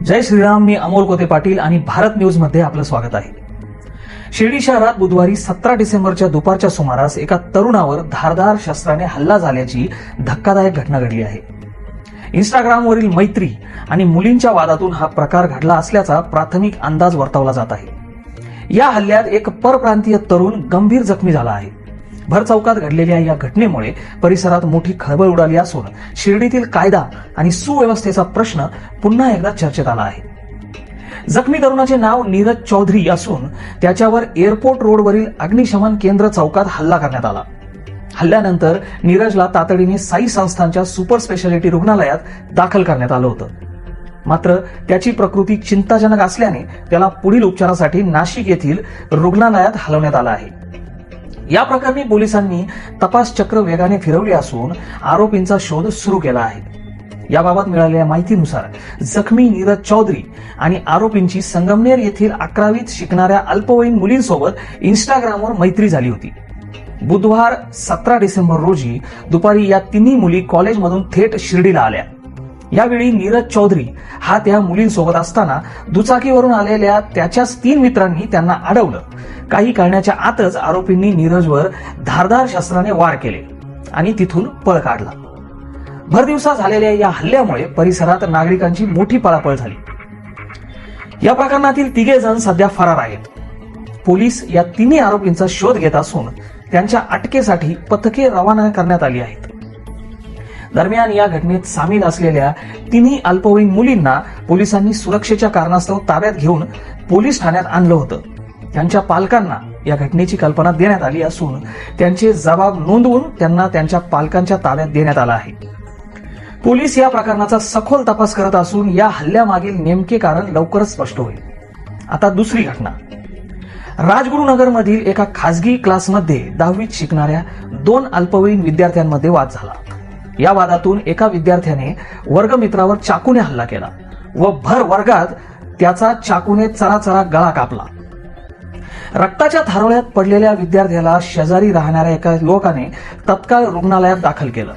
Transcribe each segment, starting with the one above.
जय श्रीराम. मी अमोल कोते पाटील आणि भारत न्यूज मध्ये आपलं स्वागत आहे. शिर्डी शहरात बुधवारी 17 डिसेंबरच्या दुपारच्या सुमारास एका तरुणावर धारदार शस्त्राने हल्ला झाल्याची धक्कादायक घटना घडली आहे. इंस्टाग्रामवरील मैत्री आणि मुलींच्या वादातून हा प्रकार घडला असल्याचा प्राथमिक अंदाज वर्तवला जात आहे. या हल्ल्यात एक परप्रांतीय तरुण गंभीर जखमी झाला आहे. भर चौकात घडलेल्या या घटनेमुळे परिसरात मोठी खळबळ उडाली असून शिर्डीतील कायदा आणि सुव्यवस्थेचा प्रश्न पुन्हा एकदा चर्चेत आला आहे. जखमी तरुणाचे नाव नीरज चौधरी असून त्याच्यावर एअरपोर्ट रोडवरील अग्निशमन केंद्र चौकात हल्ला करण्यात आला. हल्ल्यानंतर नीरजला तातडीने साई संस्थानच्या सुपर स्पेशालिटी रुग्णालयात दाखल करण्यात आलं होतं. मात्र त्याची प्रकृती चिंताजनक असल्याने त्याला पुढील उपचारासाठी नाशिक येथील रुग्णालयात हलवण्यात आलं आहे. या प्रकरणी पोलिसांनी तपास चक्र वेगाने फिरवले असून आरोपींचा शोध सुरू केला आहे. याबाबत मिळालेल्या माहितीनुसार जखमी नीरज चौधरी आणि आरोपींची संगमनेर येथील 11वीत शिकणाऱ्या अल्पवयीन मुलींसोबत इंस्टाग्रामवर मैत्री झाली होती. बुधवार 17 डिसेंबर रोजी दुपारी या तिन्ही मुली कॉलेजमधून थेट शिर्डीला आल्या. यावेळी नीरज चौधरी हा त्या मुलींसोबत असताना दुचाकीवरून आलेल्या त्याच्याच 3 मित्रांनी त्यांना अडवलं. काही काढण्याच्या आतच आरोपींनी नीरजवर धारदार शस्त्राने वार केले आणि तिथून पळ काढला. भरदिवसा झालेल्या या हल्ल्यामुळे परिसरात नागरिकांची मोठी पळापळ झाली. या प्रकरणातील 3 जण सध्या फरार आहेत. पोलीस या तिन्ही आरोपींचा शोध घेत असून त्यांच्या अटकेसाठी पथके रवाना करण्यात आली आहेत. दरम्यान या घटनेत सामील असलेल्या तिन्ही अल्पवयीन मुलींना पोलिसांनी सुरक्षेच्या कारणास्तव ताब्यात घेऊन पोलीस ठाण्यात आणलं होतं. त्यांच्या पालकांना या घटनेची कल्पना देण्यात आली असून त्यांचे जबाब नोंदवून त्यांना त्यांच्या पालकांच्या ताब्यात देण्यात आलं आहे. पोलीस या प्रकरणाचा सखोल तपास करत असून या हल्ल्यामागील नेमके कारण लवकरच स्पष्ट होईल. आता दुसरी घटना. राजगुरुनगरमधील एका खासगी क्लासमध्ये 10वीत शिकणाऱ्या 2 अल्पवयीन विद्यार्थ्यांमध्ये वाद झाला. या वादातून एका विद्यार्थ्याने वर्गमित्रावर चाकूने हल्ला केला व भर वर्गात त्याचा चाकूने चराचरा गळा कापला. रक्ताच्या थारोळ्यात पडलेल्या विद्यार्थ्याला शेजारी राहणाऱ्या एका युवकाने तत्काळ रुग्णालयात दाखल केलं.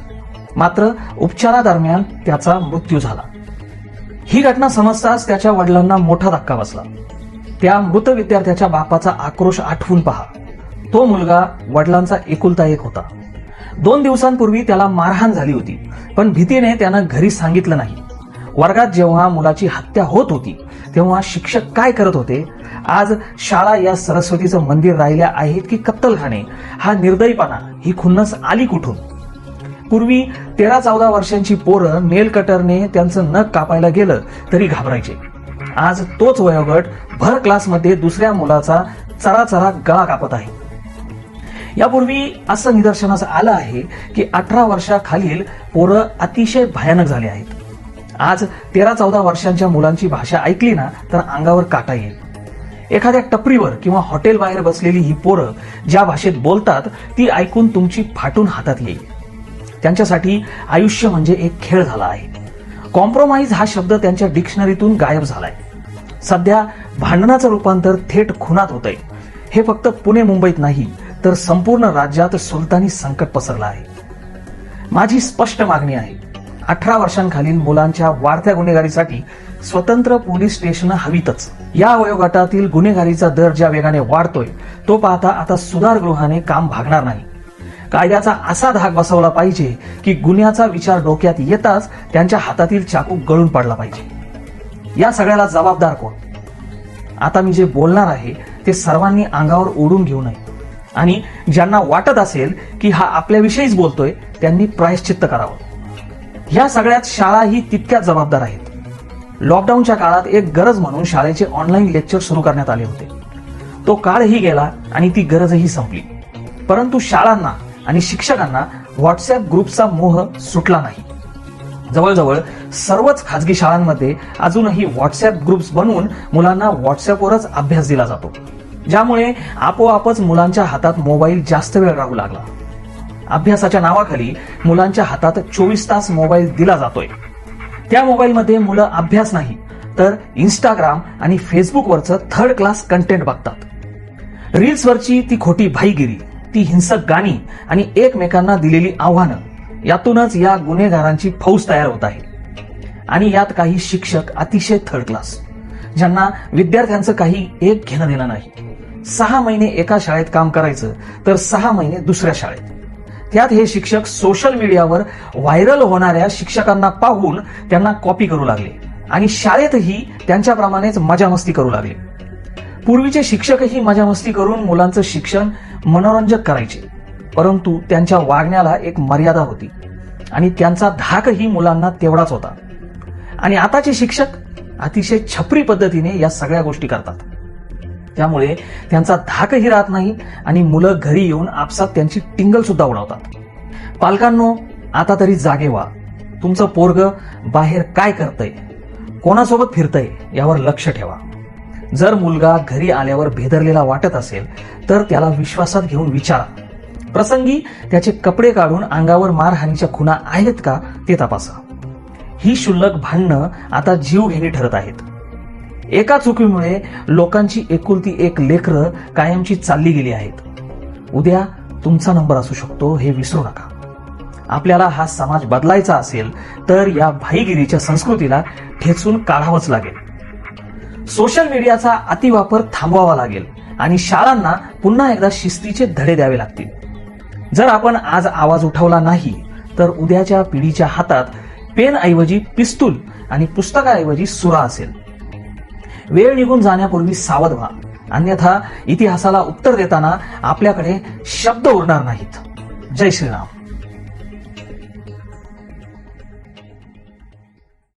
मात्र उपचारादरम्यान त्याचा मृत्यू झाला. ही घटना समजताच त्याच्या वडिलांना मोठा धक्का बसला. त्या मृत विद्यार्थ्याच्या बापाचा आक्रोश आठवून पहा. तो मुलगा वडिलांचा एकुलता एक होता. 2 दिवसांपूर्वी त्याला मारहाण झाली होती, पण भीतीने त्यानं घरी सांगितलं नाही. वर्गात जेव्हा मुलाची हत्या होत होती तेव्हा शिक्षक काय करत होते? आज शाळा या सरस्वतीचं मंदिर राहिल्या आहेत की कत्तलखाने? हा निर्दयीपणा, ही खुन्नस आली कुठून? पूर्वी 13-14 वर्षांची पोरं नेल कटरने त्यांचं नख कापायला गेलं तरी घाबरायचे. आज तोच वयोगट भर क्लासमध्ये दुसऱ्या मुलाचा चराचरा गळा कापत आहे. यापूर्वी असं निदर्शनास आलं आहे की 18 वर्षाखालील पोरं अतिशय भयानक झाले आहेत. आज 13-14 वर्षांच्या मुलांची भाषा ऐकली ना तर अंगावर काटा येईल. एखाद्या टपरीवर किंवा हॉटेल बाहेर बसलेली ही पोरं ज्या भाषेत बोलतात ती ऐकून तुमची फाटून हातात येईल. त्यांच्यासाठी आयुष्य म्हणजे एक खेळ झाला आहे. कॉम्प्रोमाइज हा शब्द त्यांच्या डिक्शनरीतून गायब झालाय. सध्या भांडणाचं रूपांतर थेट खुनात होतंय. हे फक्त पुणे मुंबईत नाही तर संपूर्ण राज्यात सुलतानी संकट पसरलं आहे. माझी स्पष्ट मागणी आहे, 18 वर्षांखालील मुलांच्या वाढत्या गुन्हेगारीसाठी स्वतंत्र पोलीस स्टेशनं हवीतच. या वयोगटातील गुन्हेगारीचा दर ज्या वेगाने वाढतोय तो पाहता आता सुधारगृहाने काम भागणार नाही. कायद्याचा असा धाक बसवला पाहिजे की गुन्ह्याचा विचार डोक्यात येताच त्यांच्या हातातील चाकू गळून पडला पाहिजे. या सगळ्याला जबाबदार कोण? आता मी जे बोलणार आहे ते सर्वांनी अंगावर ओढून घेऊ नये आणि ज्यांना वाटत असेल की हा आपल्याविषयीच बोलतोय त्यांनी प्रायश्चित्त करावं. या सगळ्यात शाळाही तितक्याच जबाबदार आहेत. लॉकडाऊनच्या काळात एक गरज म्हणून शाळेचे ऑनलाईन लेक्चर सुरू करण्यात आले होते. तो काळही गेला आणि ती गरजही संपली. परंतु शाळांना आणि शिक्षकांना व्हॉट्सअप ग्रुपचा मोह सुटला नाही. जवळजवळ सर्वच खासगी शाळांमध्ये अजूनही व्हॉट्सअप ग्रुप्स बनवून मुलांना व्हॉट्सअपवरच अभ्यास दिला जातो, ज्यामुळे आपोआपच मुलांच्या हातात मोबाईल जास्त वेळ राहू लागला. अभ्यासाच्या नावाखाली मुलांच्या हातात 24 तास मोबाईल दिला जातोय. त्या मोबाईलमध्ये मुलं अभ्यास नाही तर इंस्टाग्राम आणि फेसबुकवरचं 3rd क्लास कंटेंट बघतात. रील्सवरची ती खोटी भाईगिरी, ती हिंसक गाणी आणि एकमेकांना दिलेली आव्हानं, यातूनच या गुन्हेगारांची फौज तयार होत आहे. आणि यात काही शिक्षक अतिशय थर्ड क्लास, ज्यांना विद्यार्थ्यांचं काही एक घेणं देणं नाही. 6 महिने एका शाळेत काम करायचं तर 6 महिने दुसऱ्या शाळेत. त्यात हे शिक्षक सोशल मीडियावर व्हायरल होणाऱ्या शिक्षकांना पाहून त्यांना कॉपी करू लागले आणि शाळेतही त्यांच्याप्रमाणेच मजामस्ती करू लागले. पूर्वीचे शिक्षकही मजामस्ती करून मुलांचं शिक्षण मनोरंजक करायचे, परंतु त्यांच्या वागण्याला एक मर्यादा होती आणि त्यांचा धाकही मुलांना तेवढाच होता. आणि आताचे शिक्षक अतिशय छपरी पद्धतीने या सगळ्या गोष्टी करतात. त्यामुळे त्यांचा धाकही राहत नाही आणि मुलं घरी येऊन आपसात त्यांची टिंगल सुद्धा उडवतात. पालकांनो, आता तरी जागे व्हा. तुमचं पोरग बाहेर काय करतंय, कोणासोबत फिरतंय यावर लक्ष ठेवा. जर मुलगा घरी आल्यावर भेदरलेला वाटत असेल तर त्याला विश्वासात घेऊन विचारा. प्रसंगी त्याचे कपडे काढून अंगावर मारहाणीच्या खुणा आहेत का ते तपासा. ही क्षुल्लक भांडणं आता जीवघेणी ठरत आहेत. एका चुकीमुळे लोकांची एकुलती एक लेकरं कायमची चालली गेली आहेत. उद्या तुमचा नंबर असू शकतो हे विसरू नका. आपल्याला हा समाज बदलायचा असेल तर या भाईगिरीच्या संस्कृतीला ठेचून काढावंच लागेल. सोशल मीडियाचा अतिवापर थांबवावा लागेल आणि शाळांना पुन्हा एकदा शिस्तीचे धडे द्यावे लागतील. जर आपण आज आवाज उठवला नाही तर उद्याच्या पिढीच्या हातात पेन ऐवजी पिस्तूल आणि पुस्तकाऐवजी सुरा असेल. वेळ निघून जाण्यापूर्वी सावध व्हा, अन्यथा इतिहासाला उत्तर देताना आपल्याकडे शब्द उरणार नाहीत. जय श्रीराम.